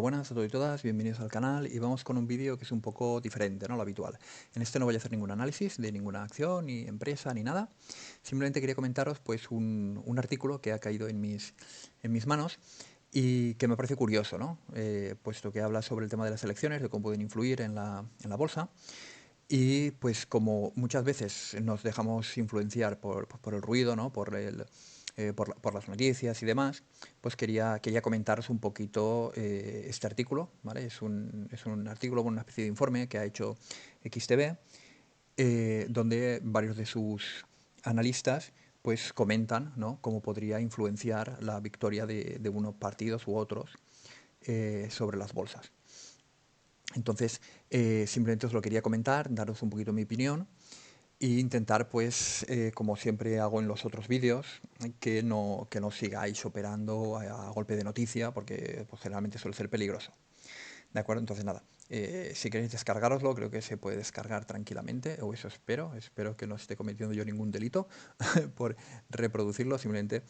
Buenas a todos y todas, bienvenidos al canal y vamos con un vídeo que es un poco diferente, ¿no? Lo habitual. En este no voy a hacer ningún análisis de ninguna acción, ni empresa, ni nada. Simplemente quería comentaros pues un artículo que ha caído en mis manos y que me parece curioso, ¿no? Puesto que habla sobre el tema de las elecciones, de cómo pueden influir en la bolsa. Y pues como muchas veces nos dejamos influenciar por el ruido, ¿no? Por las noticias y demás, pues quería comentaros un poquito este artículo, ¿vale? Es un artículo, una especie de informe que ha hecho XTB, donde varios de sus analistas pues comentan, ¿no? Cómo podría influenciar la victoria de unos partidos u otros sobre las bolsas. Entonces, simplemente os lo quería comentar, daros un poquito mi opinión e intentar, pues, como siempre hago en los otros vídeos, que no sigáis operando a golpe de noticia, porque pues, generalmente suele ser peligroso. ¿De acuerdo? Entonces, nada, si queréis descargaroslo, creo que se puede descargar tranquilamente, o eso espero que no esté cometiendo yo ningún delito por reproducirlo, simplemente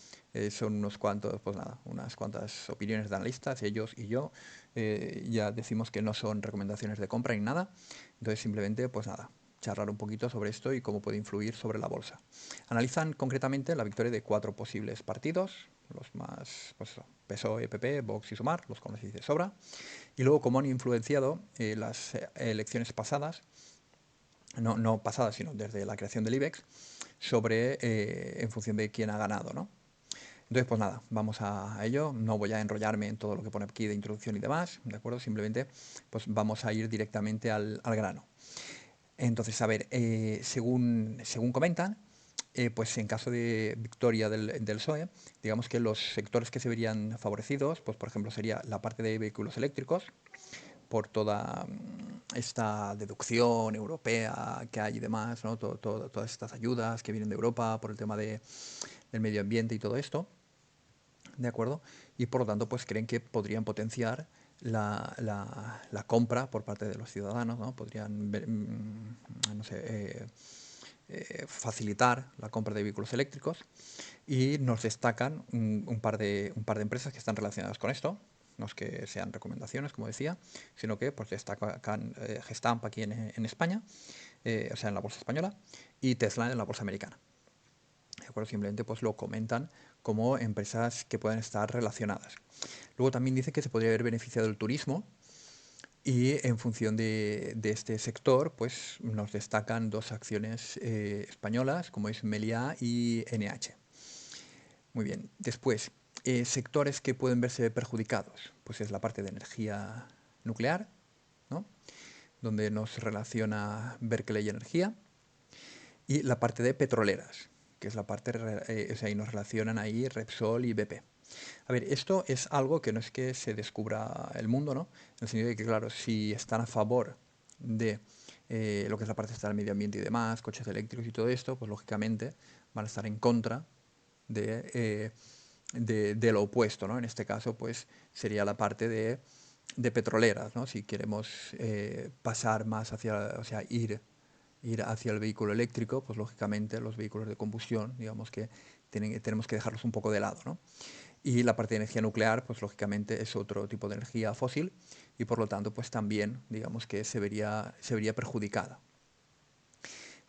son unos cuantos, pues nada, unas cuantas opiniones de analistas, ellos y yo, ya decimos que no son recomendaciones de compra ni nada, entonces simplemente, pues nada, charlar un poquito sobre esto y cómo puede influir sobre la bolsa. Analizan concretamente la victoria de 4 posibles partidos, los más, pues eso, PSOE, PP, Vox y Sumar, los conocéis de sobra, y luego cómo han influenciado las elecciones pasadas, no pasadas, sino desde la creación del IBEX, en función de quién ha ganado, ¿no? Entonces, pues nada, vamos a ello. No voy a enrollarme en todo lo que pone aquí de introducción y demás, ¿de acuerdo? Simplemente, pues vamos a ir directamente al grano. Entonces, a ver, según comentan, pues en caso de victoria del PSOE, digamos que los sectores que se verían favorecidos, pues por ejemplo sería la parte de vehículos eléctricos, por toda esta deducción europea que hay y demás, ¿no? Todas estas ayudas que vienen de Europa por el tema del medio ambiente y todo esto, ¿de acuerdo? Y por lo tanto, pues creen que podrían potenciar la compra por parte de los ciudadanos, ¿no? Podrían, no sé, facilitar la compra de vehículos eléctricos y nos destacan un par de empresas que están relacionadas con esto, no es que sean recomendaciones, como decía, sino que pues, destacan Gestamp aquí en España, o sea, en la bolsa española, y Tesla en la bolsa americana. ¿De acuerdo? Simplemente pues, lo comentan como empresas que pueden estar relacionadas. Luego también dice que se podría haber beneficiado el turismo y en función de este sector, pues nos destacan dos acciones españolas, como es Meliá y NH. Muy bien. Después, sectores que pueden verse perjudicados, pues es la parte de energía nuclear, ¿no? Donde nos relaciona Berkeley Energía, y la parte de petroleras, que es la parte, o sea, y nos relacionan ahí Repsol y BP. A ver, esto es algo que no es que se descubra el mundo, ¿no? En el sentido de que, claro, si están a favor de lo que es la parte del medio ambiente y demás, coches eléctricos y todo esto, pues lógicamente van a estar en contra de, de lo opuesto, ¿no? En este caso, pues sería la parte de petroleras, ¿no? Si queremos pasar más hacia, o sea, ir hacia el vehículo eléctrico, pues lógicamente los vehículos de combustión, digamos que tenemos que dejarlos un poco de lado, ¿no? Y la parte de energía nuclear, pues lógicamente es otro tipo de energía fósil y por lo tanto, pues también, digamos que se vería perjudicada.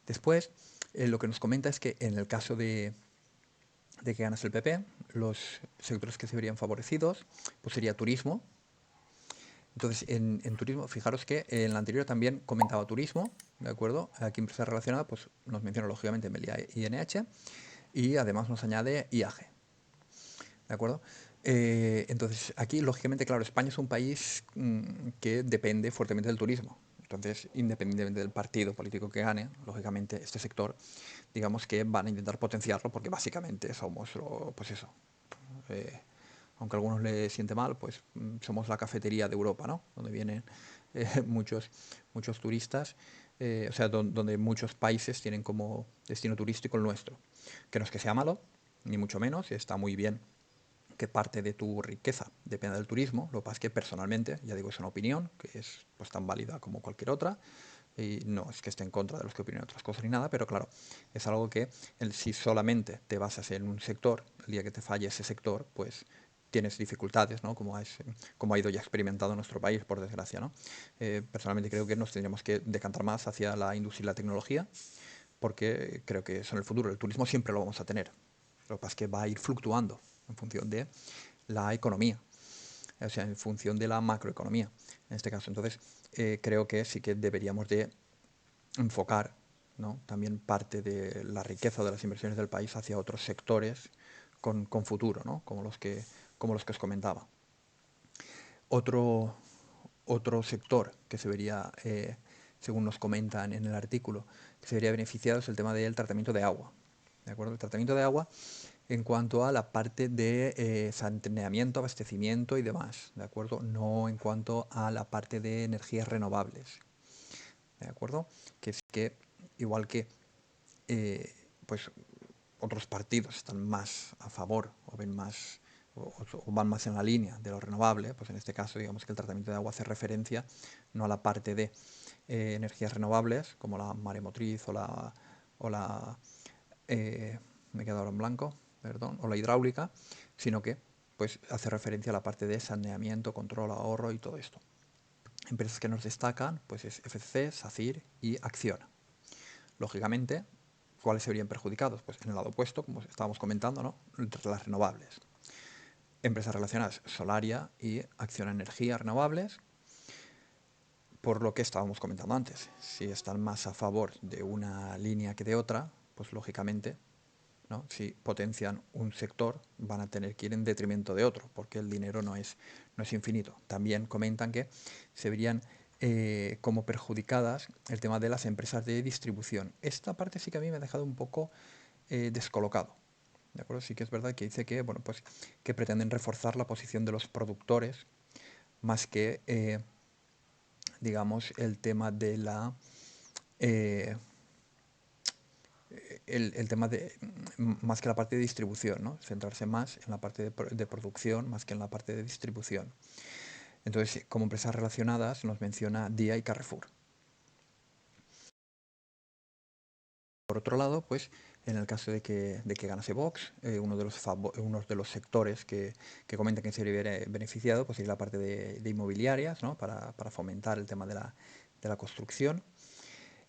Después, lo que nos comenta es que en el caso de que ganas el PP, los sectores que se verían favorecidos, pues sería turismo. Entonces, en turismo, fijaros que en la anterior también comentaba turismo, ¿de acuerdo? Aquí empresa relacionada, pues nos menciona lógicamente Meliá y NH y además nos añade IAG, ¿de acuerdo? Entonces, aquí, lógicamente, claro, España es un país que depende fuertemente del turismo. Entonces, independientemente del partido político que gane, lógicamente, este sector, digamos que van a intentar potenciarlo porque básicamente somos, pues eso, eh, aunque a algunos les siente mal, pues somos la cafetería de Europa, ¿no? Donde vienen muchos turistas, o sea, donde muchos países tienen como destino turístico el nuestro. Que no es que sea malo, ni mucho menos, y está muy bien que parte de tu riqueza dependa del turismo. Lo que pasa es que personalmente, ya digo, es una opinión que es pues tan válida como cualquier otra. Y no es que esté en contra de los que opinan otras cosas ni nada, pero claro, es algo que si solamente te basas en un sector, el día que te falle ese sector, pues tienes dificultades, ¿no? Como ha ido ya experimentado nuestro país, por desgracia, ¿no? Personalmente creo que nos tendríamos que decantar más hacia la industria y la tecnología, porque creo que son el futuro. El turismo siempre lo vamos a tener. Lo que pasa es que va a ir fluctuando en función de la economía, o sea, en función de la macroeconomía, en este caso. Entonces, creo que sí que deberíamos de enfocar, ¿no?, también parte de la riqueza de las inversiones del país hacia otros sectores con futuro, ¿no?, como los que os comentaba. Otro, otro sector que se vería, según nos comentan en el artículo, que se vería beneficiado es el tema del tratamiento de agua. ¿De acuerdo? El tratamiento de agua en cuanto a la parte de saneamiento, abastecimiento y demás, ¿de acuerdo? No en cuanto a la parte de energías renovables, ¿de acuerdo? Que es que, igual que pues otros partidos están más a favor o ven más o van más en la línea de lo renovable, pues en este caso digamos que el tratamiento de agua hace referencia no a la parte de energías renovables como la maremotriz o la me he quedado ahora en blanco, perdón, o la hidráulica, sino que pues hace referencia a la parte de saneamiento, control, ahorro y todo esto. Empresas que nos destacan pues es FCC, SACIR y Acciona. Lógicamente, ¿cuáles se verían perjudicados? Pues en el lado opuesto, como estábamos comentando, ¿no?, las renovables. Empresas relacionadas, Solaria y Acciona Energía Renovables, por lo que estábamos comentando antes. Si están más a favor de una línea que de otra, pues lógicamente, ¿no?, si potencian un sector, van a tener que ir en detrimento de otro, porque el dinero no es infinito. También comentan que se verían como perjudicadas el tema de las empresas de distribución. Esta parte sí que a mí me ha dejado un poco descolocado. ¿De acuerdo? Sí que es verdad que dice que, bueno, pues, que pretenden reforzar la posición de los productores más que, digamos, el tema de la... el tema de más que la parte de distribución, ¿no? Centrarse más en la parte de producción más que en la parte de distribución. Entonces, como empresas relacionadas, nos menciona Dia y Carrefour. Por otro lado, pues, en el caso de que ganase Vox, uno de los sectores que comentan que se vería beneficiado, pues es la parte de inmobiliarias, ¿no?, para fomentar el tema de la construcción.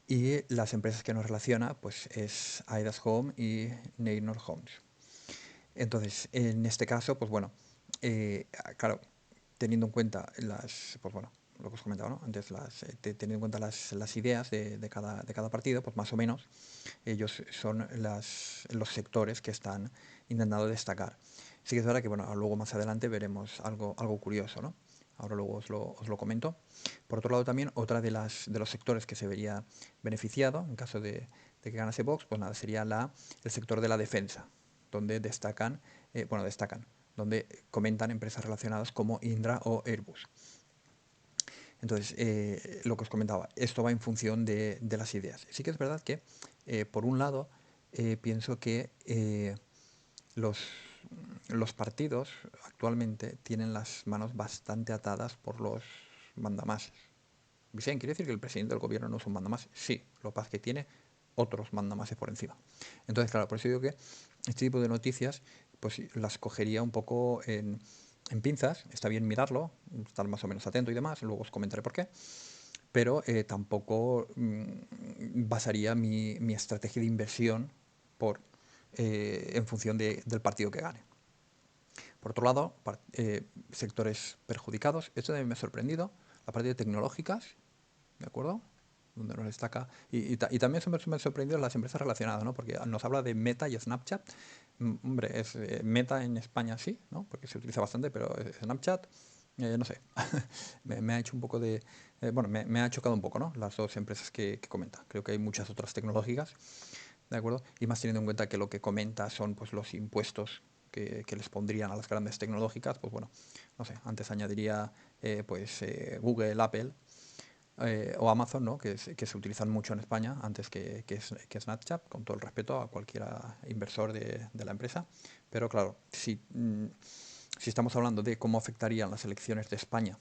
Y las empresas que nos relaciona, pues es Aidas Home y Neynor Homes. Entonces, en este caso, pues bueno, claro, teniendo en cuenta pues bueno, lo que os comentaba, ¿no?, antes, teniendo en cuenta las ideas de cada partido, pues más o menos, ellos son los sectores que están intentando destacar. Sí que es verdad que, bueno, luego más adelante veremos algo curioso, ¿no? Ahora luego os lo comento. Por otro lado también, otra de los sectores que se vería beneficiado en caso de que ganase Vox, pues nada, sería el sector de la defensa, donde destacan, donde comentan empresas relacionadas como Indra o Airbus. Entonces, lo que os comentaba, esto va en función de las ideas. Sí que es verdad que, por un lado, pienso que los partidos actualmente tienen las manos bastante atadas por los mandamases. Vicente, ¿quiere decir que el presidente del gobierno no es un mandamás? Sí, lo que pasa es que tiene otros mandamases por encima. Entonces, claro, por eso digo que este tipo de noticias pues las cogería un poco en pinzas. Está bien mirarlo, estar más o menos atento y demás, luego os comentaré por qué, pero tampoco basaría mi estrategia de inversión en función del partido que gane. Por otro lado, sectores perjudicados. Esto también me ha sorprendido. La parte de tecnológicas, ¿de acuerdo? Donde nos destaca. Y también me han sorprendido las empresas relacionadas, ¿no? Porque nos habla de Meta y Snapchat. Hombre, es Meta en España sí, ¿no?, porque se utiliza bastante, pero Snapchat, no sé. me ha hecho un poco de... bueno, me ha chocado un poco, ¿no?, las dos empresas que comenta. Creo que hay muchas otras tecnológicas, ¿de acuerdo? Y más teniendo en cuenta que lo que comenta son pues los impuestos que les pondrían a las grandes tecnológicas, pues bueno, no sé, antes añadiría Google, Apple o Amazon, ¿no?, que se utilizan mucho en España antes que Snapchat, con todo el respeto a cualquier inversor de la empresa. Pero claro, si estamos hablando de cómo afectarían las elecciones de España,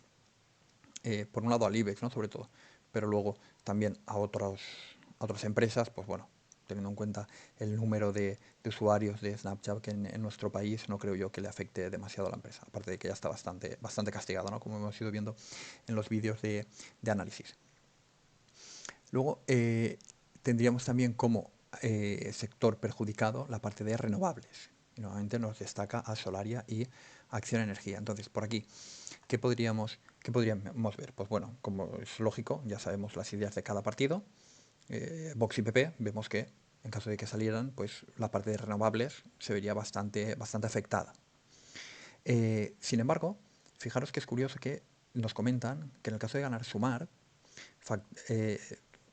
por un lado al IBEX, ¿no?, sobre todo, pero luego también a otras empresas, pues bueno, teniendo en cuenta el número de usuarios de Snapchat que en nuestro país no creo yo que le afecte demasiado a la empresa, aparte de que ya está bastante castigado, ¿no? Como hemos ido viendo en los vídeos de análisis. Luego tendríamos también como sector perjudicado la parte de renovables. Y nuevamente nos destaca a Solaria y Acción Energía. Entonces, por aquí, ¿qué podríamos ver? Pues bueno, como es lógico, ya sabemos las ideas de cada partido. Vox y PP, vemos que en caso de que salieran, pues la parte de renovables se vería bastante afectada. Sin embargo, fijaros que es curioso que nos comentan que en el caso de ganar Sumar,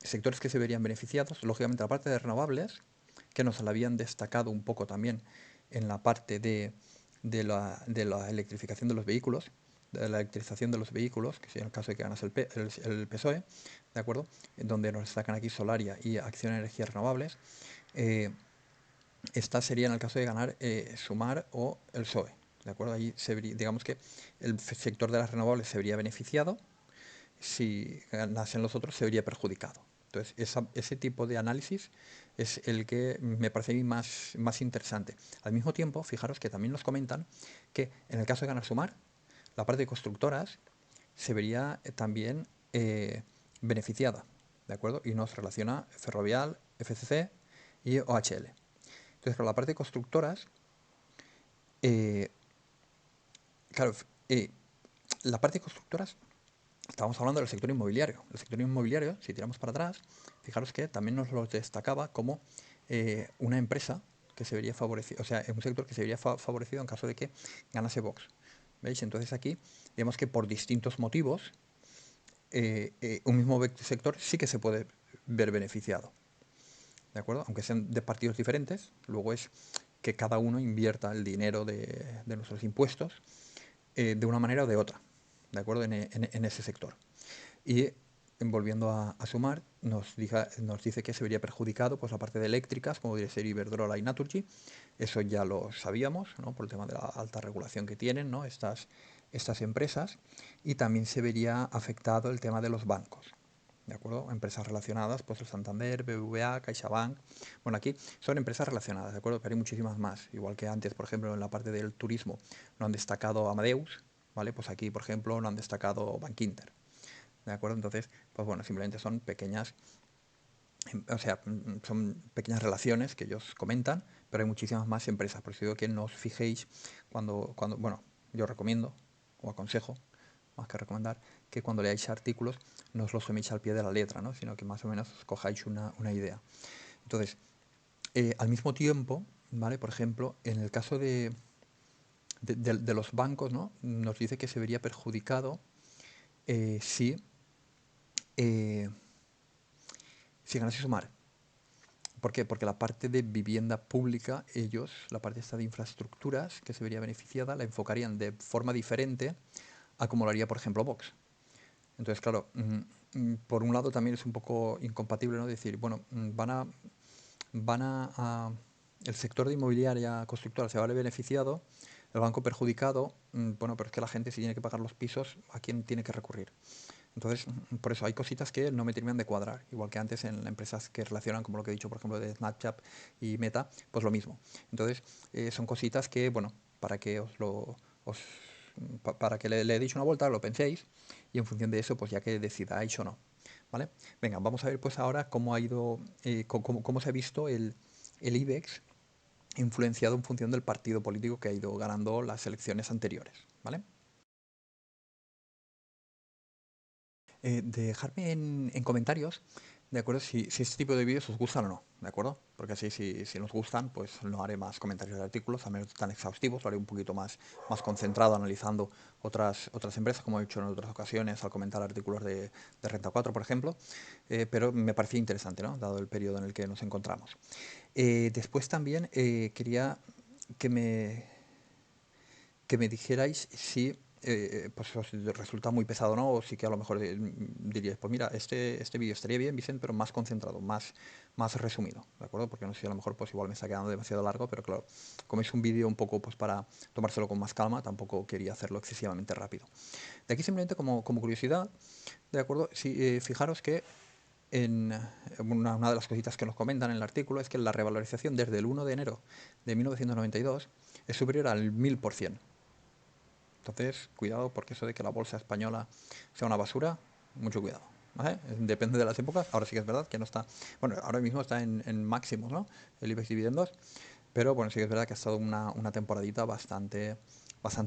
sectores que se verían beneficiados, lógicamente la parte de renovables, que nos la habían destacado un poco también en la parte de la electrificación de los vehículos, de la electrización de los vehículos, que sería el caso de que ganas el PSOE, ¿de acuerdo? En donde nos destacan aquí Solaria y Acción a Energías Renovables. Esta sería en el caso de ganar Sumar o el PSOE, ¿de acuerdo? Ahí digamos que el sector de las renovables se vería beneficiado, si ganasen los otros se vería perjudicado. Entonces, ese tipo de análisis es el que me parece a mí más interesante. Al mismo tiempo, fijaros que también nos comentan que en el caso de ganar Sumar, la parte de constructoras se vería también beneficiada, ¿de acuerdo? Y nos relaciona Ferrovial, FCC y OHL. Entonces, con la parte de constructoras, eh, claro, la parte de constructoras, estábamos hablando del sector inmobiliario. El sector inmobiliario, si tiramos para atrás, fijaros que también nos lo destacaba como una empresa que se vería favorecida, o sea, un sector que se vería favorecido en caso de que ganase Vox. ¿Veis? Entonces aquí vemos que por distintos motivos un mismo sector sí que se puede ver beneficiado. ¿De acuerdo? Aunque sean de partidos diferentes, luego es que cada uno invierta el dinero de nuestros impuestos de una manera o de otra, ¿de acuerdo? En ese sector. Y volviendo a Sumar, nos dice que se vería perjudicado pues, la parte de eléctricas, como debería ser Iberdrola y Naturgy. Eso ya lo sabíamos, ¿no? Por el tema de la alta regulación que tienen, ¿no? estas empresas. Y también se vería afectado el tema de los bancos. ¿De acuerdo? Empresas relacionadas, pues el Santander, BBVA, CaixaBank. Bueno, aquí son empresas relacionadas, ¿de acuerdo? Pero hay muchísimas más. Igual que antes, por ejemplo, en la parte del turismo no han destacado Amadeus, ¿vale? Pues aquí, por ejemplo, no han destacado Bankinter. ¿De acuerdo? Entonces, pues bueno, simplemente son pequeñas, o sea, son pequeñas relaciones que ellos comentan, pero hay muchísimas más empresas. Por eso digo que no os fijéis bueno, yo recomiendo o aconsejo, más que recomendar, que cuando leáis artículos no os los toméis al pie de la letra, ¿no? Sino que más o menos os cojáis una idea. Entonces, al mismo tiempo, ¿vale? Por ejemplo, en el caso de los bancos, ¿no? Nos dice que se vería perjudicado si ganase Sumar. ¿Por qué? Porque la parte de vivienda pública, ellos, la parte esta de infraestructuras que se vería beneficiada, la enfocarían de forma diferente a como lo haría, por ejemplo, Vox. Entonces, claro, por un lado también es un poco incompatible, ¿no? Decir, bueno, el sector de inmobiliaria constructora se va a ver beneficiado, el banco perjudicado, bueno, pero es que la gente si tiene que pagar los pisos, ¿a quién tiene que recurrir? Entonces, por eso hay cositas que no me terminan de cuadrar. Igual que antes en empresas que relacionan, como lo que he dicho, por ejemplo, de Snapchat y Meta, pues lo mismo. Entonces, son cositas que, bueno, para que para que le deis una vuelta, lo penséis y en función de eso, pues ya que decidáis o no. ¿Vale? Venga, vamos a ver pues ahora cómo ha ido, cómo se ha visto el IBEX influenciado en función del partido político que ha ido ganando las elecciones anteriores. ¿Vale? Dejarme en comentarios, ¿de acuerdo? Si este tipo de vídeos os gustan o no, ¿de acuerdo? Porque así, si nos gustan, pues no haré más comentarios de artículos, a menos tan exhaustivos, lo haré un poquito más concentrado analizando otras empresas, como he hecho en otras ocasiones al comentar artículos de Renta 4, por ejemplo, pero me parecía interesante, ¿no? Dado el periodo en el que nos encontramos. Después también quería que me dijerais si pues os resulta muy pesado, ¿no? O sí que a lo mejor diríais, pues mira, este vídeo estaría bien, Vicente, pero más concentrado, más resumido, ¿de acuerdo? Porque no sé si a lo mejor pues igual me está quedando demasiado largo, pero claro, como es un vídeo un poco pues para tomárselo con más calma, tampoco quería hacerlo excesivamente rápido. De aquí simplemente como curiosidad, ¿de acuerdo? Si, fijaros que una de las cositas que nos comentan en el artículo es que la revalorización desde el 1 de enero de 1992 es superior al 1000%. Entonces, cuidado, porque eso de que la bolsa española sea una basura, mucho cuidado. ¿Vale? Depende de las épocas. Ahora sí que es verdad que no está. Bueno, ahora mismo está en máximos, ¿no? El IBEX dividendos. Pero bueno, sí que es verdad que ha estado una temporadita bastante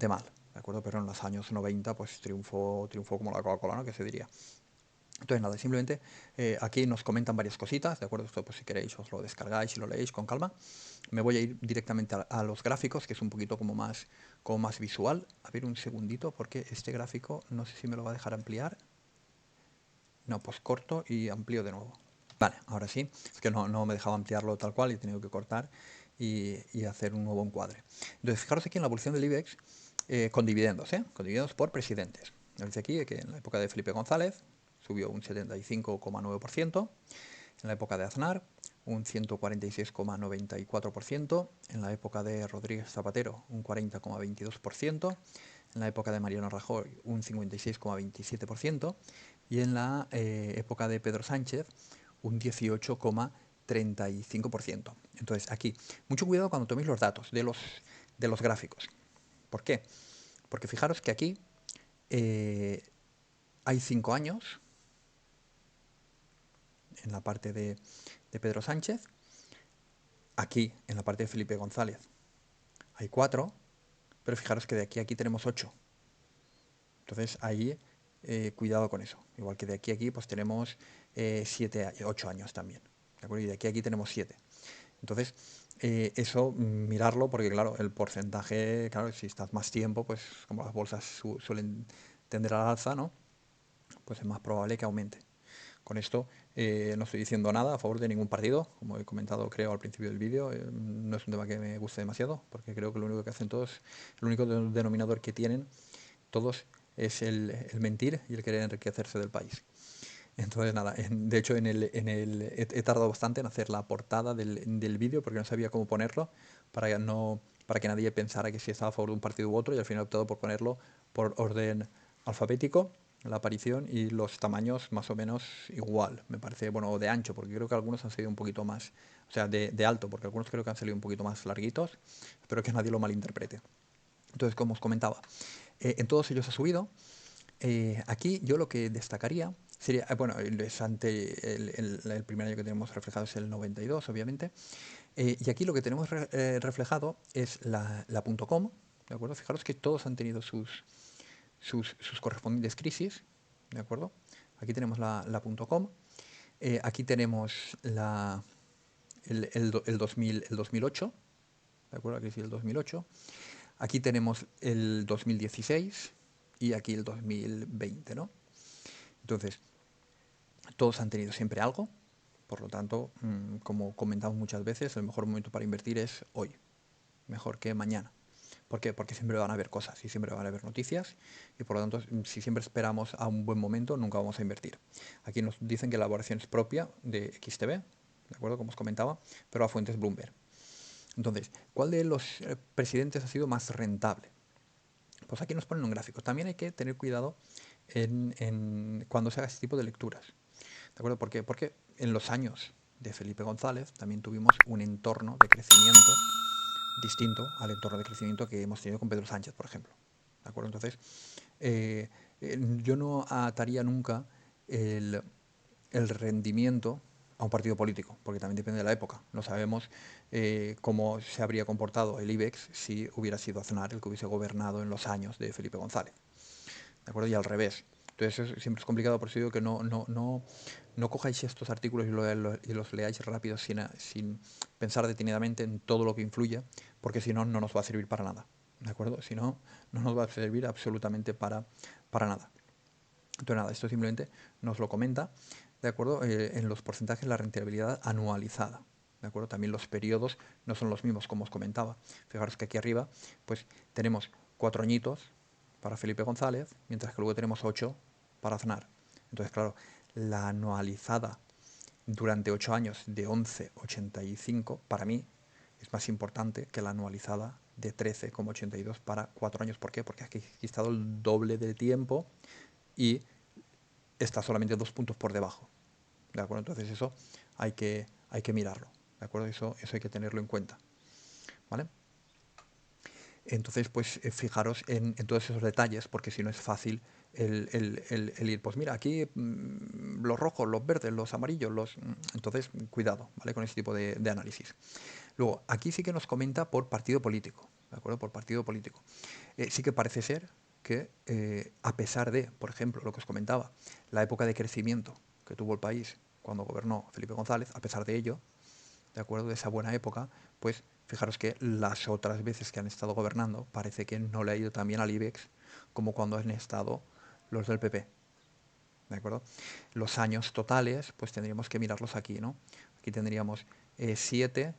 mal. ¿De acuerdo? Pero en los años 90 pues triunfó como la Coca-Cola, ¿no? Que se diría. Entonces nada, simplemente aquí nos comentan varias cositas, ¿de acuerdo? Esto pues si queréis os lo descargáis y lo leéis con calma. Me voy a ir directamente a los gráficos, que es un poquito como más visual. A ver un segundito, porque este gráfico no sé si me lo va a dejar ampliar. No, pues corto y amplío de nuevo. Vale, ahora sí. Es que no me dejaba ampliarlo tal cual y he tenido que cortar y hacer un nuevo encuadre. Entonces, fijaros aquí en la evolución del IBEX con dividendos, ¿eh? Con dividendos por presidentes. Nos dice aquí que en la época de Felipe González subió un 75,9%, en la época de Aznar un 146,94%, en la época de Rodríguez Zapatero un 40,22%, en la época de Mariano Rajoy un 56,27% y en la época de Pedro Sánchez un 18,35%. Entonces aquí, mucho cuidado cuando toméis los datos de los gráficos. ¿Por qué? Porque fijaros que aquí hay 5 años en la parte de Pedro Sánchez, aquí en la parte de Felipe González hay 4, pero fijaros que de aquí a aquí tenemos 8. Entonces ahí cuidado con eso. Igual que de aquí a aquí pues tenemos 8 años también. ¿De acuerdo? Y de aquí a aquí tenemos 7. Entonces, eso mirarlo porque claro, el porcentaje, claro, si estás más tiempo, pues como las bolsas suelen tender al alza, ¿no? Pues es más probable que aumente. Con esto no estoy diciendo nada a favor de ningún partido, como he comentado creo al principio del vídeo, no es un tema que me guste demasiado, porque creo que lo único que hacen todos, el único denominador que tienen todos es el mentir y el querer enriquecerse del país. Entonces nada, de hecho he tardado bastante en hacer la portada del vídeo porque no sabía cómo ponerlo para que nadie pensara que si estaba a favor de un partido u otro y al final he optado por ponerlo por orden alfabético, la aparición y los tamaños más o menos igual, me parece, bueno, o de ancho, porque creo que algunos han salido un poquito más, o sea, de alto, porque algunos creo que han salido un poquito más larguitos, espero que nadie lo malinterprete. Entonces, como os comentaba, en todos ellos ha subido. Aquí yo lo que destacaría sería, bueno, el primer año que tenemos reflejado es el 92, obviamente, y aquí lo que tenemos reflejado es la .com, ¿de acuerdo? Fijaros que todos han tenido sus correspondientes crisis, ¿de acuerdo? Aquí tenemos la .com, aquí tenemos el 2008, ¿de acuerdo? La crisis del 2008, aquí tenemos el 2016 y aquí el 2020, ¿no? Entonces, todos han tenido siempre algo, por lo tanto, como comentamos muchas veces, el mejor momento para invertir es hoy, mejor que mañana. ¿Por qué? Porque siempre van a haber cosas y siempre van a haber noticias y por lo tanto, si siempre esperamos a un buen momento, nunca vamos a invertir. Aquí nos dicen que la elaboración es propia de XTB, ¿de acuerdo? Como os comentaba, pero a fuentes Bloomberg. Entonces, ¿cuál de los presidentes ha sido más rentable? Pues aquí nos ponen un gráfico. También hay que tener cuidado cuando se haga este tipo de lecturas. ¿De acuerdo? ¿Por qué? Porque en los años de Felipe González también tuvimos un entorno de crecimiento distinto al entorno de crecimiento que hemos tenido con Pedro Sánchez, por ejemplo. ¿De acuerdo? Entonces, yo no ataría nunca el rendimiento a un partido político, porque también depende de la época. No sabemos cómo se habría comportado el IBEX si hubiera sido Aznar el que hubiese gobernado en los años de Felipe González. ¿De acuerdo? Y al revés. Entonces eso siempre es complicado, por eso digo que no cojáis estos artículos y los leáis rápido sin pensar detenidamente en todo lo que influye, porque si no, no nos va a servir para nada. ¿De acuerdo? Si no, no nos va a servir absolutamente para nada. Entonces nada, esto simplemente nos lo comenta, ¿de acuerdo? En los porcentajes la rentabilidad anualizada. ¿De acuerdo? También los periodos no son los mismos, como os comentaba. Fijaros que aquí arriba, pues tenemos 4 añitos para Felipe González, mientras que luego tenemos 8 para Aznar. Entonces, claro, la anualizada durante 8 años de 11,85 para mí es más importante que la anualizada de 13,82 para 4 años. ¿Por qué? Porque aquí he estado el doble de tiempo y está solamente 2 puntos por debajo. ¿de acuerdo? Entonces eso hay que mirarlo, ¿de acuerdo? Eso hay que tenerlo en cuenta, ¿vale? Entonces, pues fijaros en todos esos detalles, porque si no es fácil el ir, pues mira, aquí los rojos, los verdes, los amarillos, entonces cuidado, ¿vale? Con ese tipo de análisis. Luego, aquí sí que nos comenta por partido político, ¿de acuerdo? Por partido político. Sí que parece ser que, a pesar de, por ejemplo, lo que os comentaba, la época de crecimiento que tuvo el país cuando gobernó Felipe González, a pesar de ello, de acuerdo, de esa buena época, pues fijaros que las otras veces que han estado gobernando parece que no le ha ido tan bien al IBEX como cuando han estado los del PP, ¿de acuerdo? Los años totales, pues tendríamos que mirarlos aquí, ¿no? Aquí tendríamos 7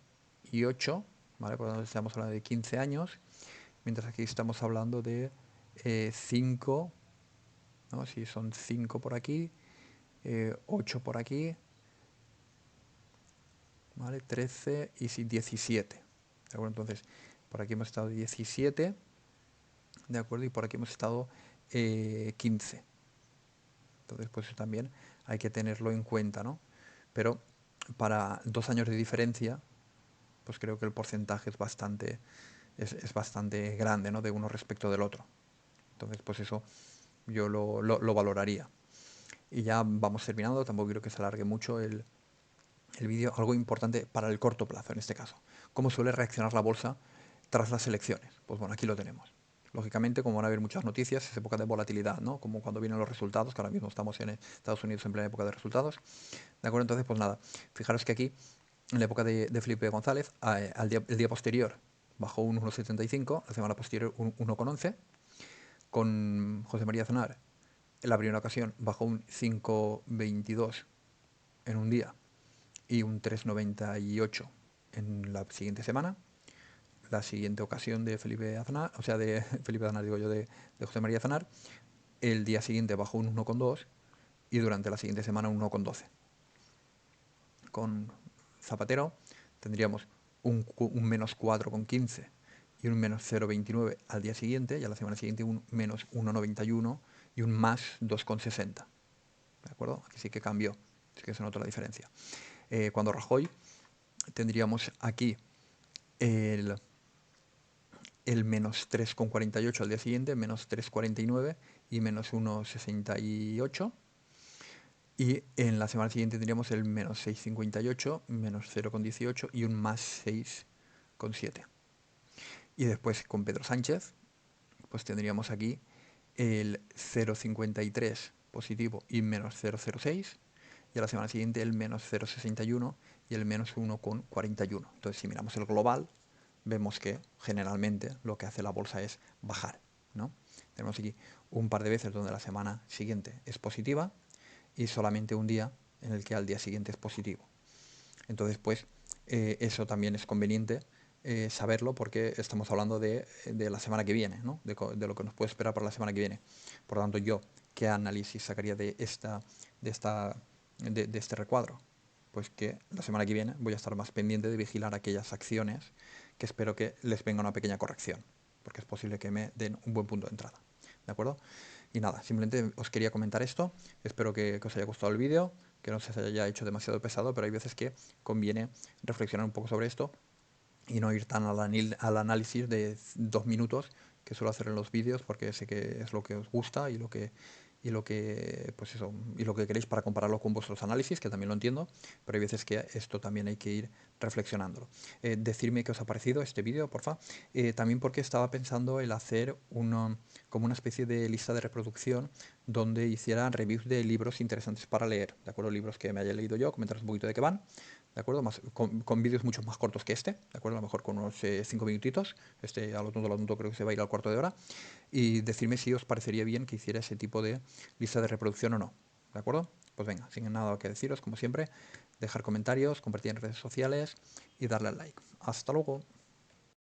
y 8, ¿vale? Por lo tanto estamos hablando de 15 años, mientras aquí estamos hablando de 5, ¿no? Si son 5 por aquí, 8 por aquí, ¿vale? 13 y 17. ¿De acuerdo? Entonces, por aquí hemos estado 17, ¿de acuerdo? Y por aquí hemos estado 15. Entonces, pues eso también hay que tenerlo en cuenta, ¿no? Pero para 2 años de diferencia, pues creo que el porcentaje es bastante grande, ¿no? De uno respecto del otro. Entonces, pues eso yo lo valoraría. Y ya vamos terminando, tampoco quiero que se alargue mucho el vídeo. Algo importante para el corto plazo, en este caso. ¿Cómo suele reaccionar la bolsa tras las elecciones? Pues bueno, aquí lo tenemos. Lógicamente, como van a haber muchas noticias, es época de volatilidad, ¿no? Como cuando vienen los resultados, que ahora mismo estamos en Estados Unidos en plena época de resultados. ¿De acuerdo? Entonces, pues nada, fijaros que aquí, en la época de Felipe González, el día posterior bajó un 1,75, la semana posterior un 1,11. Con José María Aznar, en la primera ocasión bajó un 5,22 en un día y un 3,98 en la siguiente semana. La siguiente ocasión de Felipe Aznar, o sea, de Felipe Aznar, digo yo, de José María Aznar, el día siguiente bajó un 1,2 y durante la siguiente semana un 1,12. Con Zapatero tendríamos un menos 4,15 y un menos 0,29 al día siguiente, y a la semana siguiente un menos 1,91 y un más 2,60. ¿De acuerdo? Aquí sí que cambió, sí que se nota la diferencia. Cuando Rajoy, tendríamos aquí el, el menos 3,48 al día siguiente, menos 3,49 y menos 1,68. Y en la semana siguiente tendríamos el menos 6,58, menos 0,18 y un más 6,7. Y después con Pedro Sánchez, pues tendríamos aquí el 0,53 positivo y menos 0,06. Y a la semana siguiente el menos 0,61 y el menos 1,41. Entonces, si miramos el global, vemos que generalmente lo que hace la bolsa es bajar, ¿no? Tenemos aquí un par de veces donde la semana siguiente es positiva y solamente un día en el que al día siguiente es positivo. Entonces, pues, eso también es conveniente saberlo porque estamos hablando de la semana que viene, ¿no? De lo que nos puede esperar para la semana que viene. Por lo tanto, yo, ¿qué análisis sacaría de este recuadro? Pues que la semana que viene voy a estar más pendiente de vigilar aquellas acciones que espero que les venga una pequeña corrección, porque es posible que me den un buen punto de entrada. ¿De acuerdo? Y nada, simplemente os quería comentar esto. Espero que os haya gustado el vídeo, que no se haya hecho demasiado pesado, pero hay veces que conviene reflexionar un poco sobre esto y no ir tan al análisis de 2 minutos que suelo hacer en los vídeos, porque sé que es lo que os gusta pues eso, y lo que queréis para compararlo con vuestros análisis, que también lo entiendo, pero hay veces que esto también hay que ir reflexionándolo. Decidme qué os ha parecido este vídeo, porfa. También porque estaba pensando en hacer como una especie de lista de reproducción donde hiciera reviews de libros interesantes para leer, ¿de acuerdo? Libros que me haya leído yo, comentaros un poquito de qué van, ¿de acuerdo? Con vídeos mucho más cortos que este, ¿de acuerdo? A lo mejor con unos 5 minutitos, este a lo tonto creo que se va a ir al cuarto de hora, y decirme si os parecería bien que hiciera ese tipo de lista de reproducción o no, ¿de acuerdo? Pues venga, sin nada que deciros, como siempre, dejar comentarios, compartir en redes sociales y darle al like. Hasta luego.